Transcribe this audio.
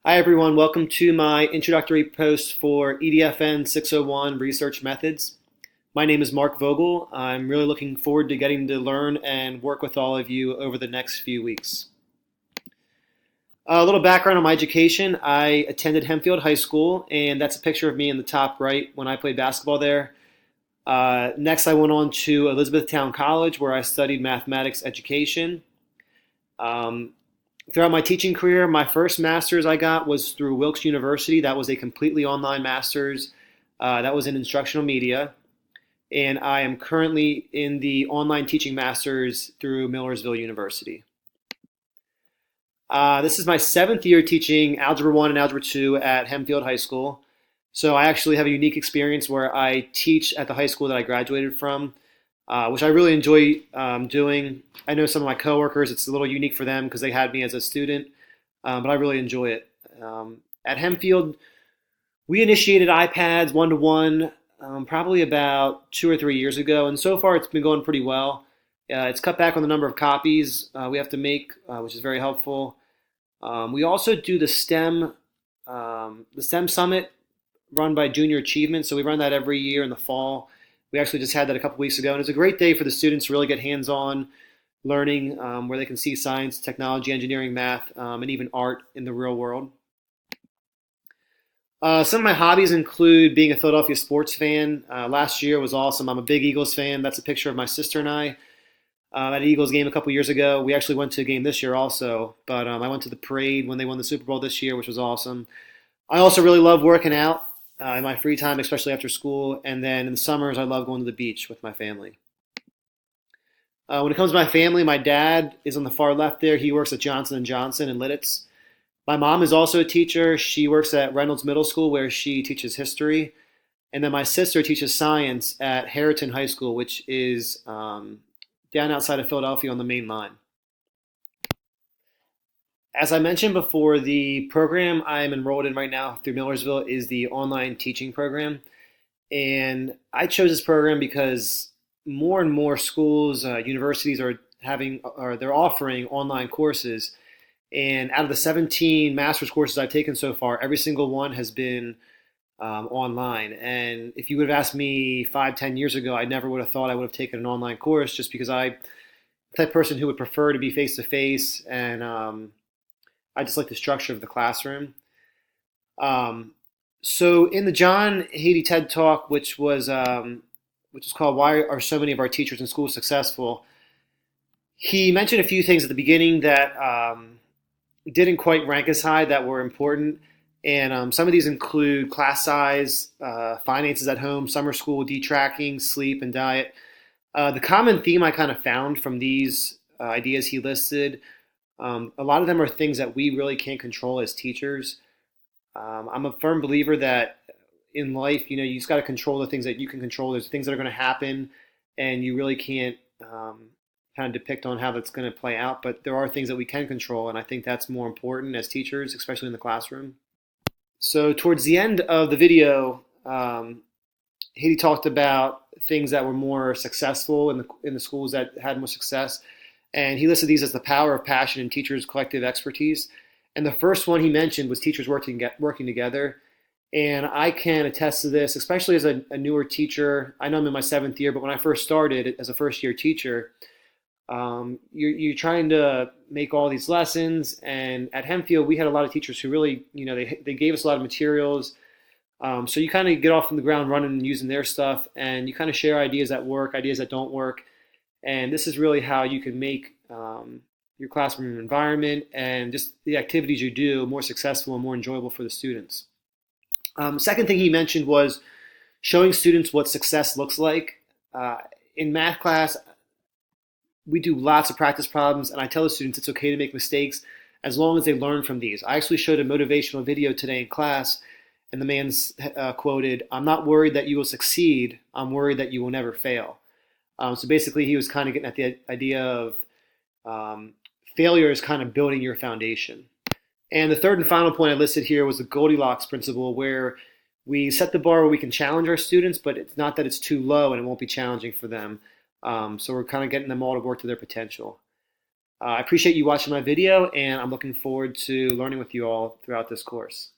Hi everyone, welcome to my introductory post for EDFN 601 Research Methods. My name is Mark Vogel. I'm really looking forward to getting to learn and work with all of you over the next few weeks. A little background on my education. I attended Hempfield High School, and that's a picture of me in the top right when I played basketball there. Next, I went on to Elizabethtown College, where I studied mathematics education. Um, Throughout my teaching career, my first master's I got was through Wilkes University. That was a completely online master's. That was in instructional media. And I am currently in the online teaching master's through Millersville University. This is my seventh year teaching Algebra 1 and Algebra 2 at Hempfield High School. So I actually have a unique experience where I teach at the high school that I graduated from, which I really enjoy doing. I know some of my coworkers, it's a little unique for them because they had me as a student, but I really enjoy it. At Hempfield, we initiated iPads one-to-one probably about 2 or 3 years ago, and so far it's been going pretty well. It's cut back on the number of copies we have to make, which is very helpful. We also do the STEM Summit run by Junior Achievement, so we run that every year in the fall. We actually just had that a couple weeks ago, and it's a great day for the students to really get hands-on learning where they can see science, technology, engineering, math, and even art in the real world. Some of my hobbies include being a Philadelphia sports fan. Last year was awesome. I'm a big Eagles fan. That's a picture of my sister and I at an Eagles game a couple years ago. We actually went to a game this year also, but I went to the parade when they won the Super Bowl this year, which was awesome. I also really love working out in my free time, especially after school. And then in the summers, I love going to the beach with my family. When it comes to my family, my dad is on the far left there. He works at Johnson & Johnson in Lidditz. My mom is also a teacher. She works at Reynolds Middle School where she teaches history. And then my sister teaches science at Harriton High School, which is down outside of Philadelphia on the main line. As I mentioned before, the program I'm enrolled in right now through Millersville is the online teaching program. And I chose this program because more and more schools, universities they're offering online courses. And out of the 17 master's courses I've taken so far, every single one has been online. And if you would have asked me 5, 10 years ago, I never would have thought I would have taken an online course just because I'm the type of person who would prefer to be face to face, and I just like the structure of the classroom. So in the John Haiti TED Talk, which is called "Why Are So Many of Our Teachers in Schools Successful?" he mentioned a few things at the beginning that didn't quite rank as high that were important. And some of these include class size, finances at home, summer school, detracking, sleep, and diet. The common theme I kind of found from these ideas he listed, a lot of them are things that we really can't control as teachers. I'm a firm believer that in life, you just got to control the things that you can control. There's things that are going to happen, and you really can't kind of depict on how that's going to play out. But there are things that we can control, and I think that's more important as teachers, especially in the classroom. So towards the end of the video, he talked about things that were more successful in the schools that had more success, and he listed these as the power of passion and teachers' collective expertise. And the first one he mentioned was teachers working together. And I can attest to this, especially as a newer teacher. I know I'm in my seventh year, but when I first started as a first-year teacher, you're trying to make all these lessons. And at Hempfield, we had a lot of teachers who really, they gave us a lot of materials. So you kind of get off on the ground running and using their stuff, and you kind of share ideas that work, ideas that don't work. And this is really how you can make your classroom environment and just the activities you do more successful and more enjoyable for the students. Second thing he mentioned was showing students what success looks like. In math class, we do lots of practice problems, and I tell the students it's okay to make mistakes as long as they learn from these. I actually showed a motivational video today in class, and the man's quoted, "I'm not worried that you will succeed, I'm worried that you will never fail." So basically he was kind of getting at the idea of failure is kind of building your foundation. And the third and final point I listed here was the Goldilocks principle, where we set the bar where we can challenge our students, but it's not that it's too low and it won't be challenging for them. So we're kind of getting them all to work to their potential. I appreciate you watching my video, and I'm looking forward to learning with you all throughout this course.